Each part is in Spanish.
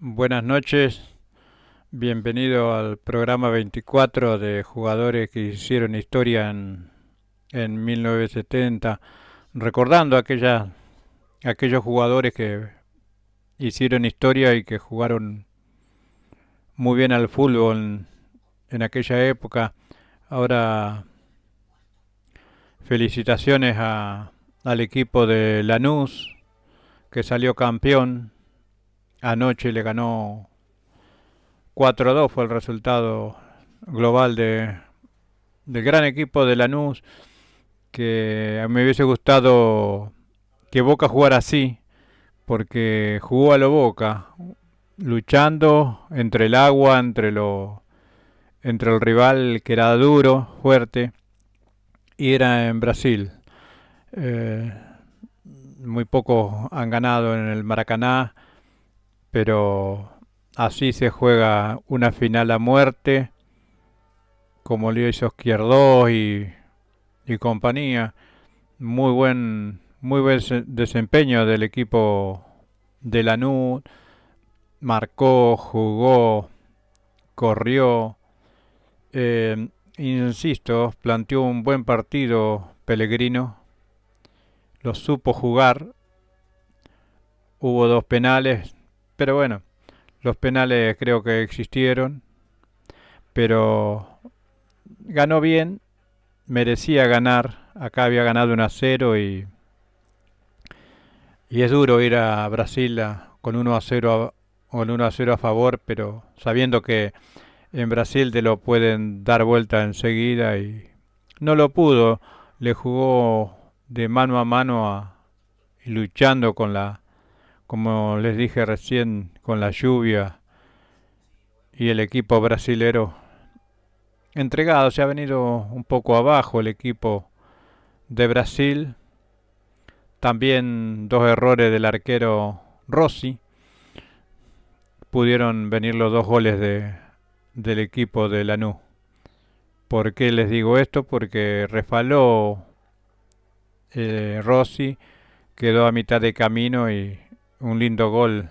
Buenas noches, bienvenido al programa 24 de jugadores que hicieron historia en 1970, recordando aquellos jugadores que hicieron historia y que jugaron muy bien al fútbol en aquella época. Ahora, felicitaciones al equipo de Lanús, que salió campeón. Anoche le ganó 4-2, fue el resultado global del gran equipo de Lanús, que a mí me hubiese gustado que Boca jugara así, porque jugó a lo Boca, luchando entre el agua, entre el rival que era duro, fuerte, y era en Brasil. Eh, Muy pocos han ganado en el Maracaná, pero así se juega una final a muerte, como lo hizo Izquierdos y compañía. Muy buen desempeño del equipo de Lanús. Marcó, jugó, corrió. Insisto, planteó un buen partido Pellegrino. Lo supo jugar. Hubo dos penales, pero bueno, los penales creo que existieron. Pero ganó bien, merecía ganar. Acá había ganado 1-0 y es duro ir a Brasil con 1-0 con 1-0 a favor, pero sabiendo que en Brasil te lo pueden dar vuelta enseguida y no lo pudo. Le jugó de mano a mano y luchando como les dije recién, con la lluvia y el equipo brasilero entregado. Se ha venido un poco abajo el equipo de Brasil. También dos errores del arquero Rossi pudieron venir los dos goles del equipo de Lanús. ¿Por qué les digo esto? Porque refaló Rossi, quedó a mitad de camino y un lindo gol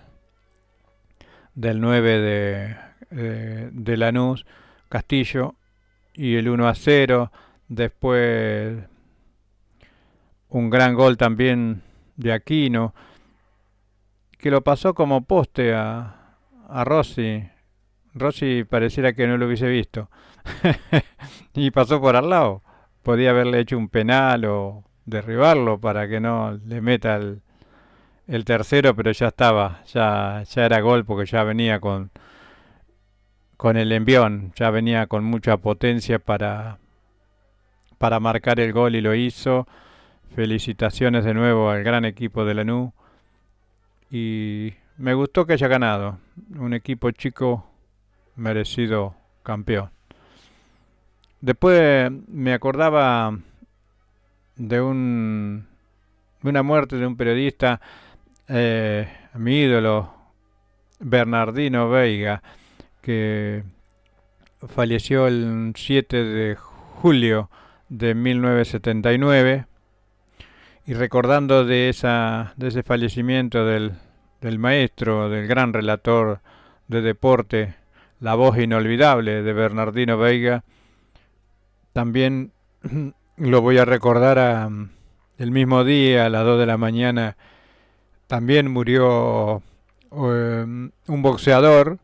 del 9 de Lanús, Castillo, y el 1-0. Después un gran gol también de Aquino, que lo pasó como poste a Rossi. Rossi pareciera que no lo hubiese visto. Y pasó por al lado. Podía haberle hecho un penal o derribarlo para que no le meta el tercero, pero ya estaba, ya era gol porque ya venía con el envión, ya venía con mucha potencia para marcar el gol y lo hizo. Felicitaciones de nuevo al gran equipo de Lanús y me gustó que haya ganado. Un equipo chico merecido campeón. Después me acordaba de una muerte de un periodista, mi ídolo, Bernardino Veiga, que falleció el 7 de julio de 1979. Y recordando de ese fallecimiento del maestro, del gran relator de deporte, la voz inolvidable de Bernardino Veiga, también lo voy a recordar el mismo día, a las 2 de la mañana, también murió un boxeador,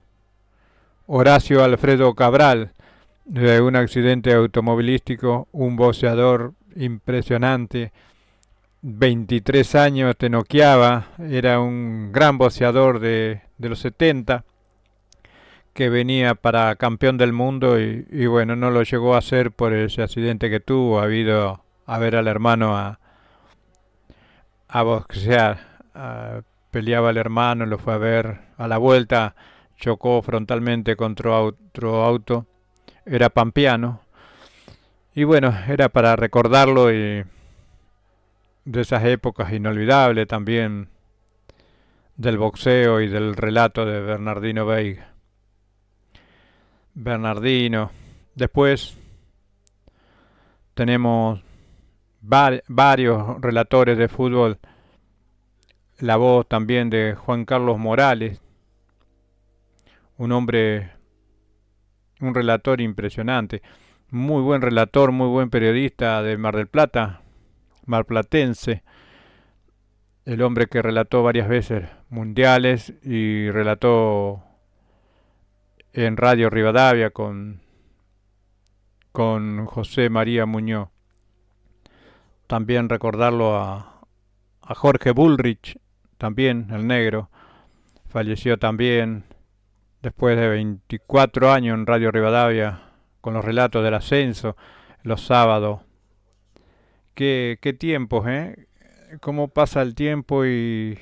Horacio Alfredo Cabral, de un accidente automovilístico, un boxeador impresionante, 23 años, te noqueaba, era un gran boxeador de los 70 que venía para campeón del mundo y bueno, no lo llegó a hacer por ese accidente que tuvo, ha habido a ver al hermano a boxear, peleaba al hermano, lo fue a ver a la vuelta, chocó frontalmente contra otro auto, era pampeano y bueno, era para recordarlo y de esas épocas inolvidables también del boxeo y del relato de Bernardino Veiga. Bernardino. Después tenemos varios relatores de fútbol. La voz también de Juan Carlos Morales, un hombre, un relator impresionante. Muy buen relator, muy buen periodista de Mar del Plata, marplatense. El hombre que relató varias veces mundiales y relató en Radio Rivadavia con José María Muñoz. También recordarlo a Jorge Bullrich, también el negro, falleció también después de 24 años en Radio Rivadavia con los relatos del ascenso los sábados. Qué tiempos, ¿eh? Cómo pasa el tiempo y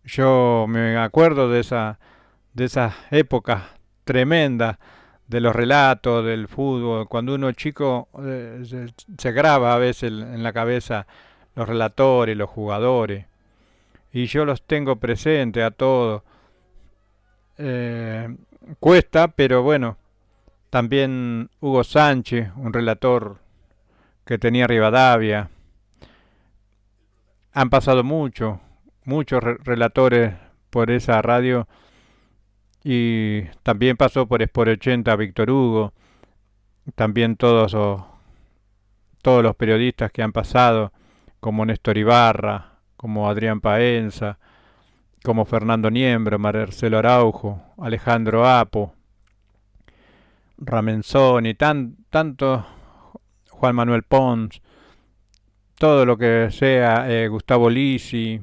yo me acuerdo de esas épocas tremendas de los relatos del fútbol. Cuando uno es chico se graba a veces en la cabeza los relatores, los jugadores. Y yo los tengo presentes a todos. Eh, Cuesta, pero bueno, también Hugo Sánchez, un relator que tenía Rivadavia. Han pasado muchos relatores por esa radio y también pasó por Sport 80 Víctor Hugo, también todos los periodistas que han pasado, como Néstor Ibarra, como Adrián Paenza, como Fernando Niembro, Marcelo Araujo, Alejandro Apo, Ramenzoni, tanto Juan Manuel Pons, todo lo que sea, Gustavo Lisi,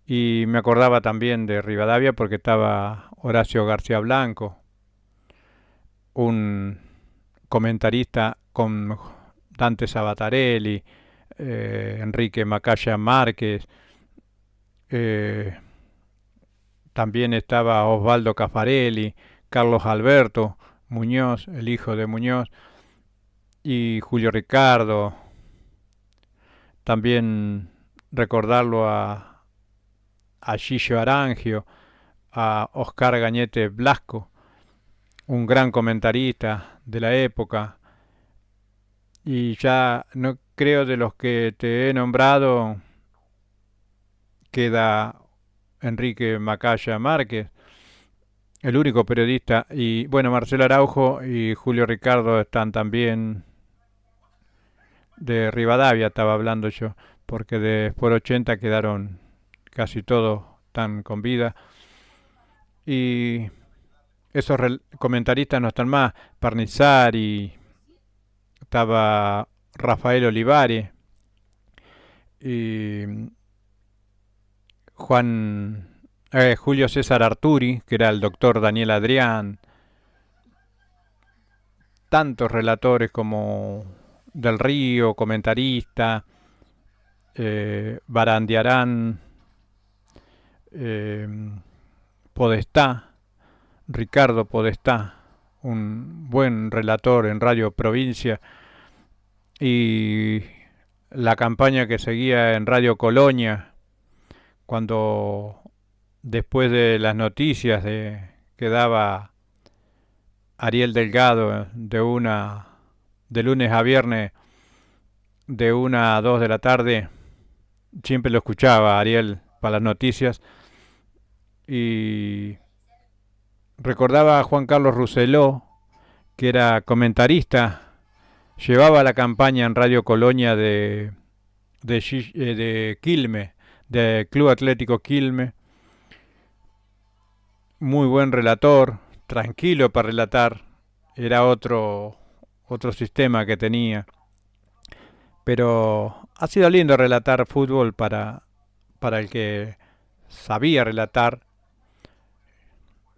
y me acordaba también de Rivadavia porque estaba Horacio García Blanco, un comentarista con Dante Sabatarelli, Enrique Macaya Márquez, también estaba Osvaldo Caffarelli, Carlos Alberto Muñoz, el hijo de Muñoz, y Julio Ricardo. También recordarlo a Gillo Arangio, a Oscar Gañete Blasco, un gran comentarista de la época. Y ya no creo de los que te he nombrado, queda Enrique Macaya Márquez, el único periodista. Y bueno, Marcelo Araujo y Julio Ricardo están también de Rivadavia, estaba hablando yo, porque de Sport 80 quedaron casi todos tan con vida. Y esos comentaristas no están más. Parnizari, estaba Rafael Olivares y Julio César Arturi, que era el doctor Daniel Adrián, tantos relatores como Del Río, comentarista, Barandiarán, Podestá, Ricardo Podestá, un buen relator en Radio Provincia, y la campaña que seguía en Radio Colonia, cuando después de las noticias que daba Ariel Delgado de lunes a viernes de 1 a 2 de la tarde, siempre lo escuchaba Ariel para las noticias, y recordaba a Juan Carlos Rousseló, que era comentarista, llevaba la campaña en Radio Colonia de Quilmes, de Club Atlético Quilmes, muy buen relator, tranquilo para relatar, era otro sistema que tenía, pero ha sido lindo relatar fútbol para el que sabía relatar.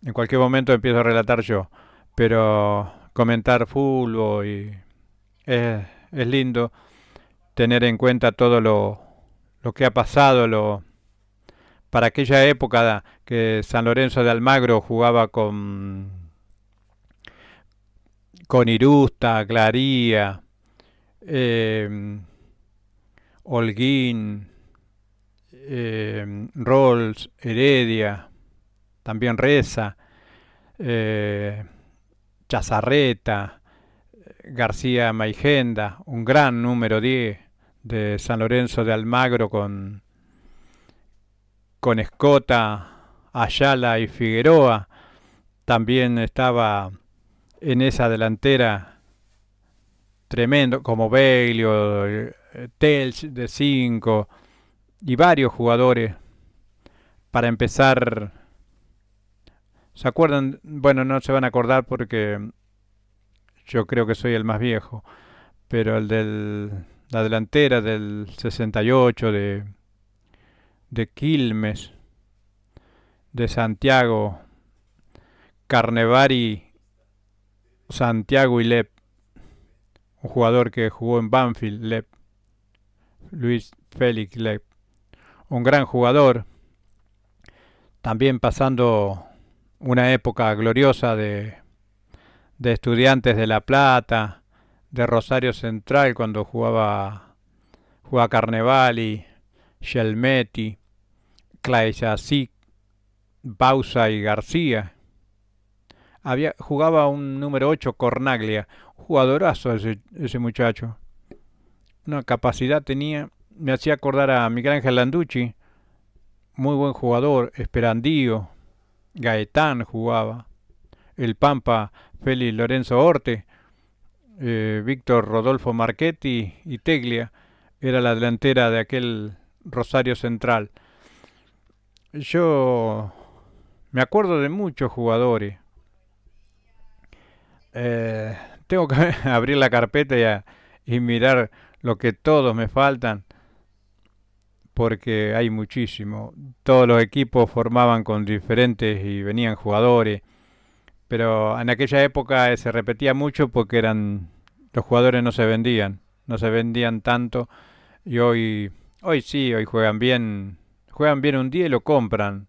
En cualquier momento empiezo a relatar yo, pero comentar fútbol es lindo tener en cuenta todo lo que ha pasado, para aquella época que San Lorenzo de Almagro jugaba con Irusta, Claría, Holguín, Rolls, Heredia, también Reza, Chazarreta, García Maigenda, un gran número 10 de San Lorenzo de Almagro con Escota, Ayala y Figueroa. También estaba en esa delantera tremendo, como Beglio, Telch de 5 y varios jugadores. Para empezar, ¿se acuerdan? Bueno, no se van a acordar porque yo creo que soy el más viejo, pero la delantera del 68 de Quilmes, de Santiago, Carnevari, Santiago y Lep, un jugador que jugó en Banfield, Lep, Luis Félix Lep, un gran jugador, también pasando una época gloriosa de Estudiantes de La Plata, de Rosario Central cuando jugaba Carnevali, Shelmetti, Claesic, Bausa y García. Jugaba un número 8 Cornaglia, jugadorazo ese muchacho. Una capacidad tenía, me hacía acordar a Miguel Ángel Landucci, muy buen jugador, Esperandío, Gaetán jugaba, el Pampa, Félix Lorenzo Orte, Víctor Rodolfo Marchetti y Teglia, era la delantera de aquel Rosario Central. Yo me acuerdo de muchos jugadores. Eh, Tengo que abrir la carpeta y mirar lo que todos me faltan, porque hay muchísimo. Todos los equipos formaban con diferentes y venían jugadores, pero en aquella época se repetía mucho porque los jugadores no se vendían tanto y hoy sí, hoy juegan bien un día y lo compran,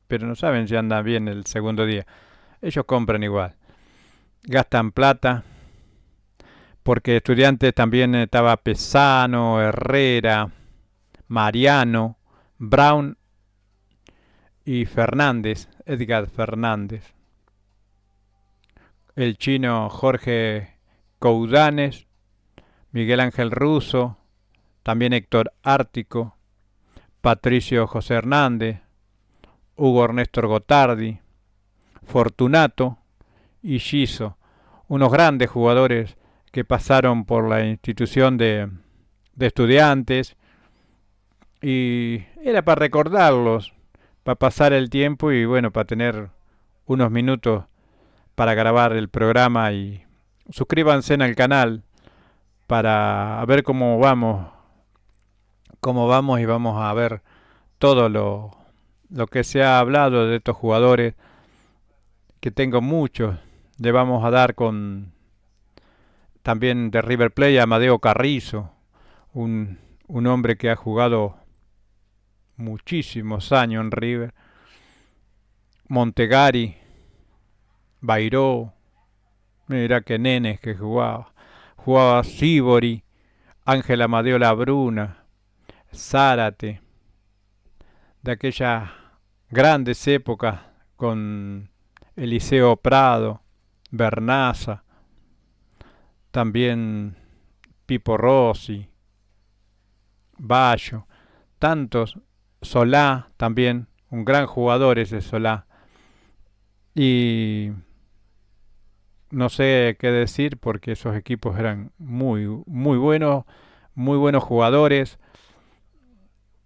pero no saben si andan bien el segundo día. Ellos compran igual, gastan plata, porque Estudiantes también estaba Pesano, Herrera, Mariano, Brown y Fernández, Edgar Fernández. El chino Jorge Coudanes, Miguel Ángel Russo, también Héctor Ártico, Patricio José Hernández, Hugo Ernesto Gotardi, Fortunato y Giso, unos grandes jugadores que pasaron por la institución de Estudiantes y era para recordarlos, para pasar el tiempo y bueno, para tener unos minutos para grabar el programa y suscríbanse al canal para ver cómo vamos y vamos a ver todo lo que se ha hablado de estos jugadores, que tengo muchos. Le vamos a dar con también de River Plate a Amadeo Carrizo, un hombre que ha jugado muchísimos años en River, Montegari, Bairó, mira que nenes que jugaba Sibori, Ángel Amadeo Labruna, Zárate, de aquellas grandes épocas con Eliseo Prado, Bernaza, también Pipo Rossi, Bayo, tantos, Solá también, un gran jugador ese Solá. Y no sé qué decir porque esos equipos eran muy buenos jugadores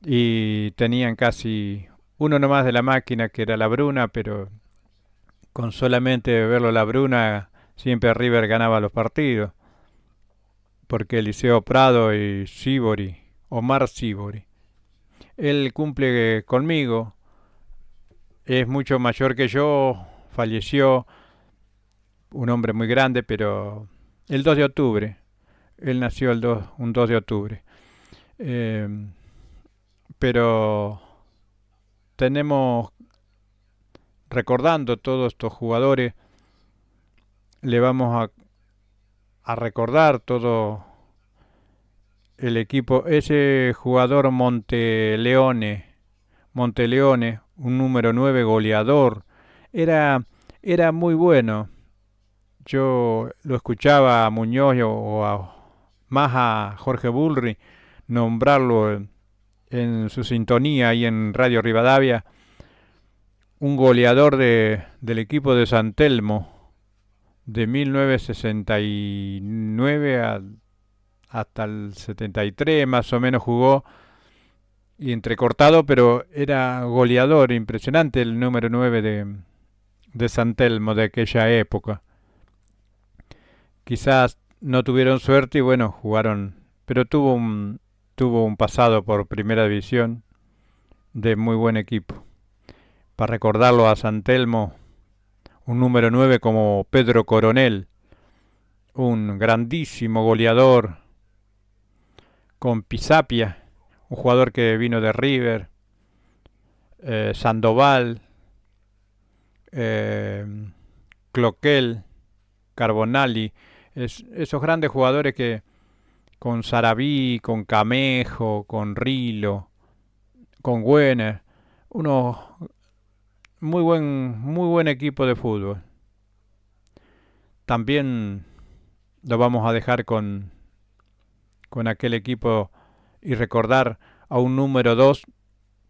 y tenían casi uno nomás de la máquina que era la Bruna, pero con solamente verlo la Bruna siempre River ganaba los partidos, porque Eliseo Prado y Sibori, Omar Sibori, él cumple conmigo, es mucho mayor que yo, falleció, un hombre muy grande, pero el 2 de octubre, él nació un 2 de octubre. Eh, pero tenemos, recordando todos estos jugadores, le vamos a recordar todo el equipo. Ese jugador Monteleone, un número 9 goleador, era muy bueno. Yo lo escuchaba a Muñoz más a Jorge Bulri nombrarlo en su sintonía ahí en Radio Rivadavia. un goleador del equipo de San Telmo de 1969 hasta el 73 más o menos jugó, y entrecortado, pero era goleador, impresionante el número 9 de San Telmo de aquella época. Quizás no tuvieron suerte y bueno, jugaron, pero tuvo un pasado por primera división de muy buen equipo. Para recordarlo a San Telmo, un número 9 como Pedro Coronel, un grandísimo goleador con Pisapia, un jugador que vino de River, Sandoval, eh, Cloquel, Carbonali, esos grandes jugadores que con Sarabí, con Camejo, con Rilo, con Güener, unos muy buen equipo de fútbol. También lo vamos a dejar con aquel equipo y recordar a un número 2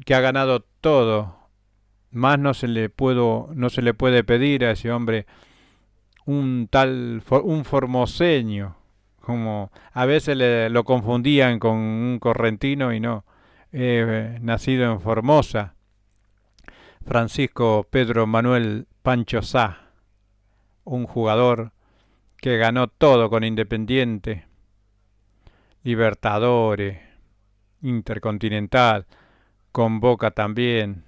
que ha ganado todo. Más no se le puede pedir a ese hombre, un formoseño, como a veces lo confundían con un correntino y no, nacido en Formosa, Francisco Pedro Manuel Pancho Sá, un jugador que ganó todo con Independiente, Libertadores, Intercontinental, con Boca también.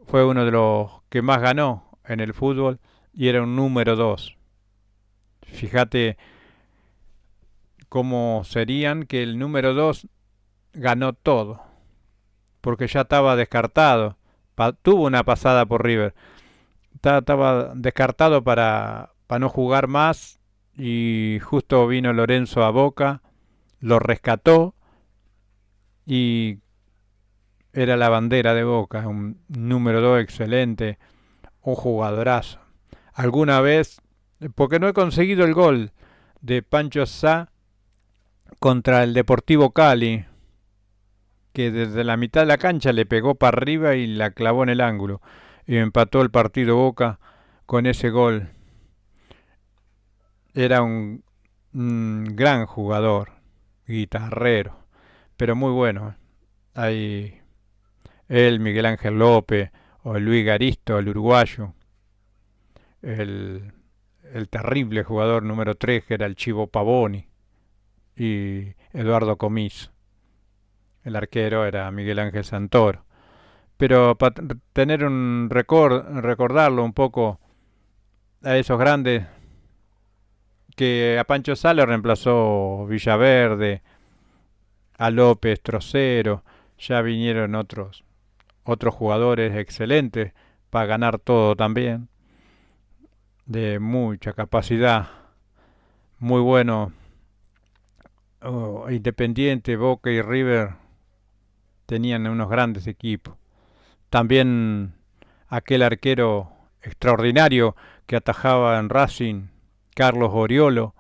Fue uno de los que más ganó en el fútbol y era un número 2. Fíjate cómo serían que el número 2 ganó todo, porque ya estaba descartado. Tuvo una pasada por River. Estaba descartado para no jugar más y justo vino Lorenzo a Boca, lo rescató y era la bandera de Boca, un número 2 excelente, un jugadorazo. Alguna vez, porque no he conseguido el gol de Pancho Sá contra el Deportivo Cali, que desde la mitad de la cancha le pegó para arriba y la clavó en el ángulo. Y empató el partido Boca con ese gol. Era un gran jugador, guitarrero, pero muy bueno. Hay él, Miguel Ángel López, o Luis Garisto, el uruguayo, el, el terrible jugador número 3 que era el Chivo Pavoni, y Eduardo Comiso. El arquero era Miguel Ángel Santoro. Pero para tener recordarlo un poco a esos grandes, que a Pancho Sá le reemplazó Villaverde, a López Trocero, ya vinieron otros jugadores excelentes para ganar todo también, de mucha capacidad, muy bueno. Independiente, Boca y River tenían unos grandes equipos. También aquel arquero extraordinario que atajaba en Racing, Carlos Oriolo,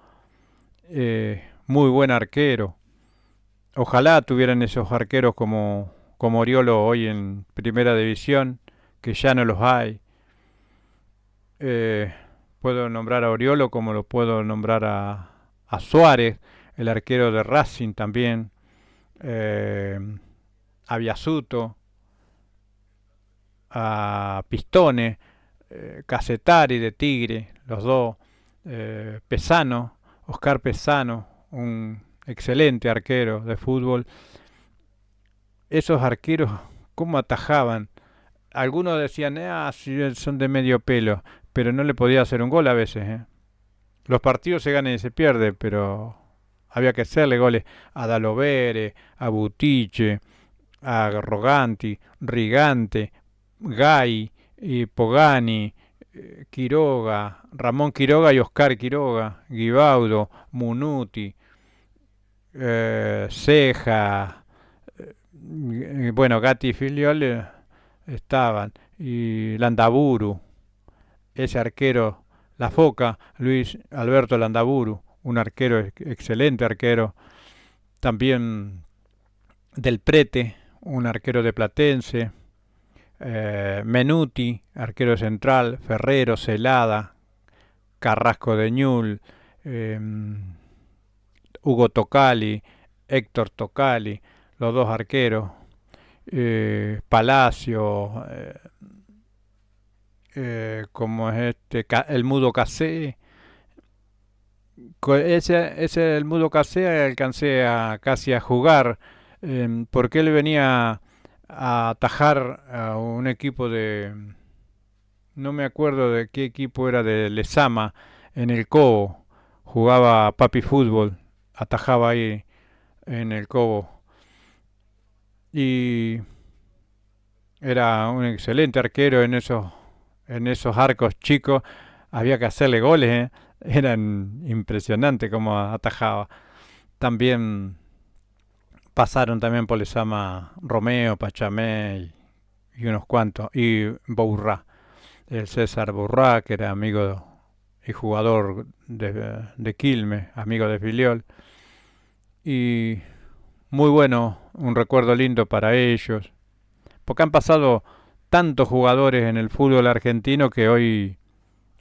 muy buen arquero. Ojalá tuvieran esos arqueros como Oriolo hoy en Primera División, que ya no los hay. Eh, Puedo nombrar a Oriolo como lo puedo nombrar a Suárez, el arquero de Racing también, a Biasuto, a Pistone, Casetari de Tigre, los dos, Pesano, Oscar Pesano, un excelente arquero de fútbol. Esos arqueros, ¿cómo atajaban? Algunos decían, si son de medio pelo, pero no le podía hacer un gol a veces. Los partidos se ganan y se pierden, pero había que hacerle goles a Dalovere, a Butiche, a Roganti, Rigante, Gai, Pogani, Quiroga, Ramón Quiroga y Oscar Quiroga, Guibaudo, Munuti, Ceja, bueno, Gatti y Filiol estaban, y Landaburu, ese arquero, La Foca, Luis Alberto Landaburu, un arquero, excelente arquero, también Del Prete, un arquero de Platense, Menuti, arquero central, Ferrero, Celada, Carrasco de Ñul, eh, Hugo Tocali, Héctor Tocali, los dos arqueros, Palacio, como es el Mudo Casé. Ese el Mudo Casé alcancé a casi a jugar, porque él venía a atajar a un equipo no me acuerdo de qué equipo era, de Lezama, en el Cobo. Jugaba papi fútbol, atajaba ahí en el Cobo. Y era un excelente arquero en esos arcos chicos. Había que hacerle goles, ¿eh? Eran impresionantes como atajaba. También pasaron también por Lezama Romeo, Pachamé y unos cuantos. Y Bourrá, el César Bourrá, que era amigo y jugador de Quilmes, amigo de Filiol. Y muy bueno, un recuerdo lindo para ellos, porque han pasado tantos jugadores en el fútbol argentino que hoy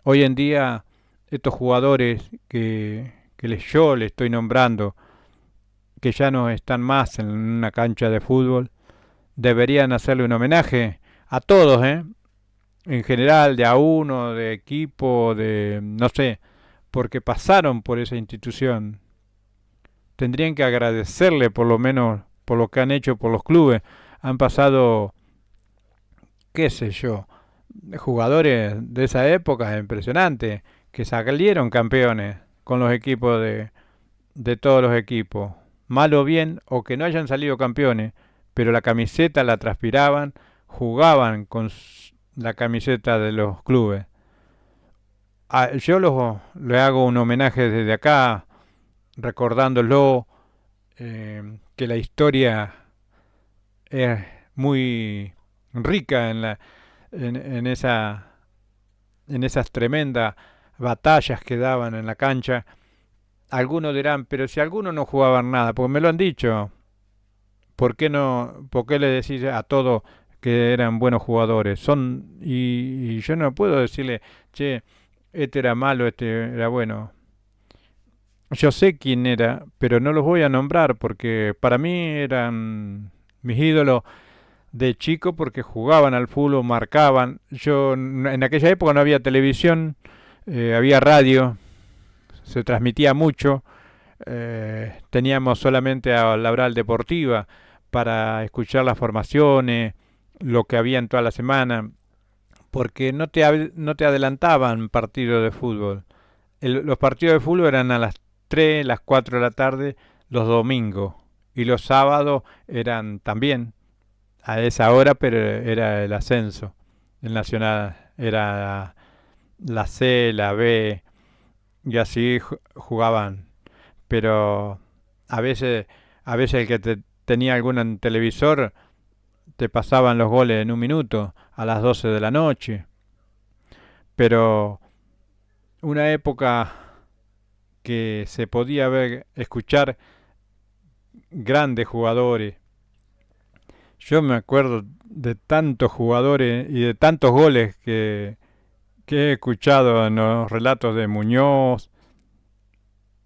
en día estos jugadores que yo le estoy nombrando, que ya no están más en una cancha de fútbol, deberían hacerle un homenaje a todos, ¿eh? En general, de a uno, de equipo, de no sé, porque pasaron por esa institución. Tendrían que agradecerle por lo menos por lo que han hecho por los clubes. Han pasado, qué sé yo, jugadores de esa época impresionantes, que salieron campeones con los equipos de todos los equipos. Mal o bien, o que no hayan salido campeones, pero la camiseta la transpiraban, jugaban con la camiseta de los clubes. Yo le hago un homenaje desde acá, recordándolo, que la historia es muy rica en esas tremendas batallas que daban en la cancha. Algunos dirán, pero si algunos no jugaban nada, porque me lo han dicho, por qué le decís a todos que eran buenos jugadores? Y yo no puedo decirle, che, este era malo, este era bueno. Yo sé quién era, pero no los voy a nombrar porque para mí eran mis ídolos de chico porque jugaban al fútbol, marcaban. Yo en aquella época no había televisión, había radio, se transmitía mucho. Teníamos solamente a la oral deportiva para escuchar las formaciones, lo que había en toda la semana, porque no te adelantaban partidos de fútbol. Los partidos de fútbol eran a las 3, las 4 de la tarde, los domingos. Y los sábados eran también a esa hora, pero era el ascenso. El Nacional era la C, la B, y así jugaban. Pero a veces, a veces el que tenía algún televisor te pasaban los goles en un minuto, a las 12 de la noche. Pero una época que se podía escuchar grandes jugadores. Yo me acuerdo de tantos jugadores y de tantos goles que he escuchado en los relatos de Muñoz,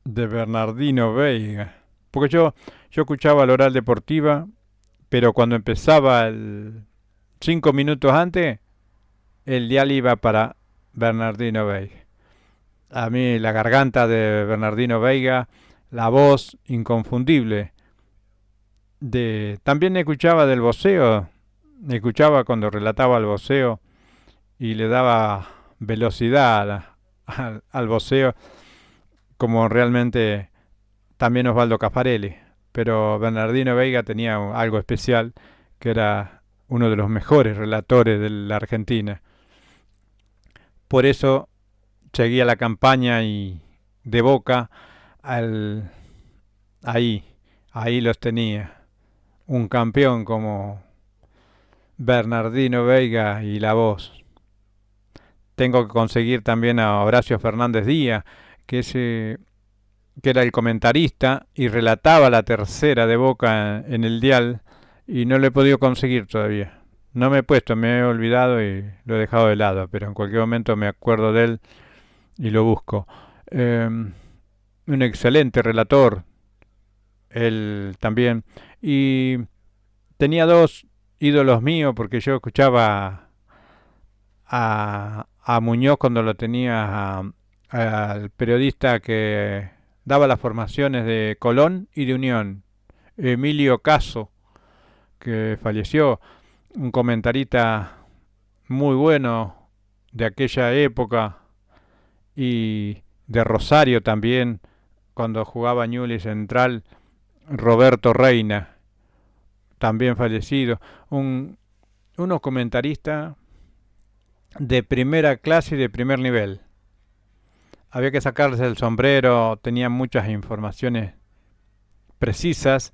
de Bernardino Veiga. Porque yo escuchaba la oral deportiva, pero cuando empezaba 5 minutos antes, el dial iba para Bernardino Veiga. A mí la garganta de Bernardino Veiga, la voz inconfundible. También escuchaba del boxeo, escuchaba cuando relataba el boxeo y le daba velocidad al boxeo, como realmente también Osvaldo Caffarelli. Pero Bernardino Veiga tenía algo especial, que era uno de los mejores relatores de la Argentina. Por eso seguía la campaña y de Boca ahí, ahí los tenía. Un campeón como Bernardino Veiga y la voz. Tengo que conseguir también a Horacio Fernández Díaz, que era el comentarista y relataba la tercera de Boca en el dial, y no lo he podido conseguir todavía. No me he puesto, me he olvidado y lo he dejado de lado, pero en cualquier momento me acuerdo de él y lo busco. Eh, un excelente relator, él también. Y tenía dos ídolos míos porque yo escuchaba a Muñoz cuando lo tenía al periodista que daba las formaciones de Colón y de Unión, Emilio Caso, que falleció, un comentarista muy bueno de aquella época y de Rosario también, cuando jugaba Ñublense Central, Roberto Reina, también fallecido, unos comentaristas de primera clase y de primer nivel. Había que sacarles el sombrero, tenían muchas informaciones precisas,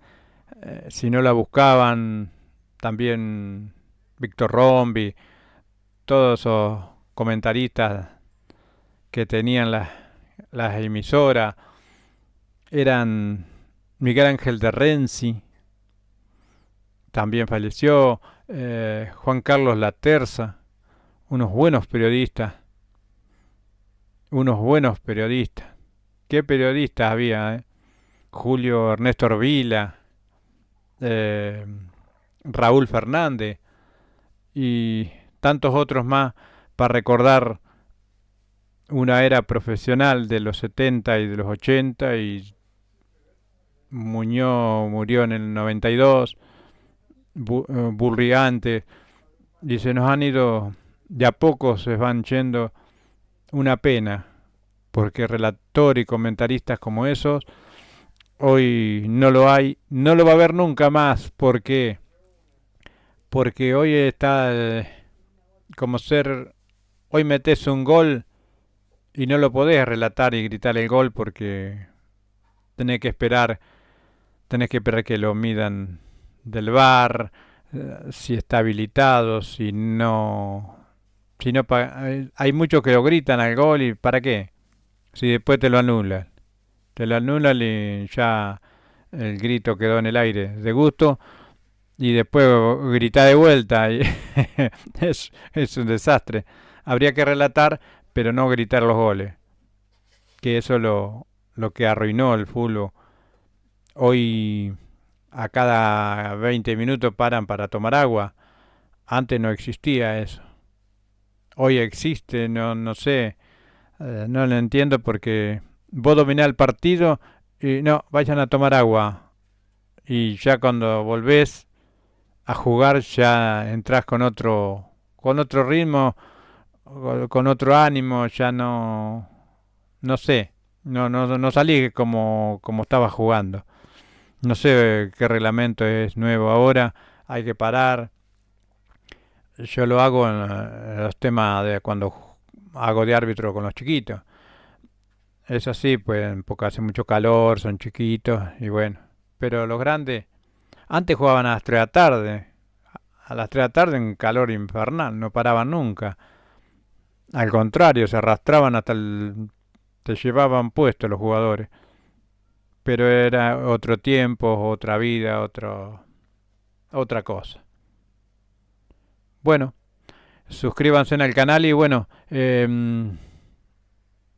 si no la buscaban, también Víctor Rombi, todos esos comentaristas que tenían las emisoras, eran Miguel Ángel de Renzi, también falleció, Juan Carlos Laterza, unos buenos periodistas, unos buenos periodistas. ¿Qué periodistas había? Julio Ernesto Orvila, eh, Raúl Fernández y tantos otros más para recordar una era profesional de los 70 y de los 80 y Muñoz murió en el 92, Burriante, y se nos han ido, de a poco se van yendo, una pena, porque relator y comentaristas como esos hoy no lo hay, no lo va a haber nunca más, porque hoy está como ser, hoy metes un gol y no lo podés relatar y gritar el gol porque tenés que esperar, tenés que esperar que lo midan del VAR, si está habilitado, si no hay muchos que lo gritan al gol y ¿para qué? Si después te lo anulan y ya el grito quedó en el aire de gusto y después grita de vuelta y es un desastre. Habría que relatar, pero no gritar los goles, que eso es lo que arruinó el fútbol. Hoy a cada 20 minutos paran para tomar agua. Antes no existía eso. Hoy existe, no sé, no lo entiendo porque vos dominás el partido y no, vayan a tomar agua. Y ya cuando volvés a jugar ya entras con otro ritmo, con otro ánimo, ya no sé, no salí como estaba jugando. No sé qué reglamento es nuevo ahora, hay que parar. Yo lo hago en los temas de cuando hago de árbitro con los chiquitos. Es así, pues, porque hace mucho calor, son chiquitos y bueno. Pero los grandes, antes jugaban a las 3 de la tarde. A las 3 de la tarde en calor infernal, no paraban nunca. Al contrario, se arrastraban hasta te llevaban puestos los jugadores. Pero era otro tiempo, otra vida, otra cosa. Bueno, suscríbanse en el canal y bueno,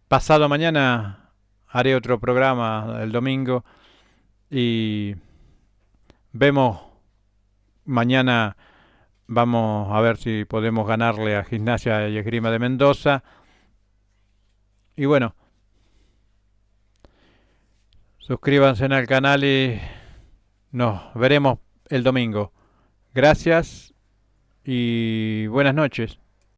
pasado mañana haré otro programa el domingo y vemos mañana, vamos a ver si podemos ganarle a Gimnasia y Esgrima de Mendoza y bueno, suscríbanse en el canal y nos veremos el domingo. Gracias y buenas noches.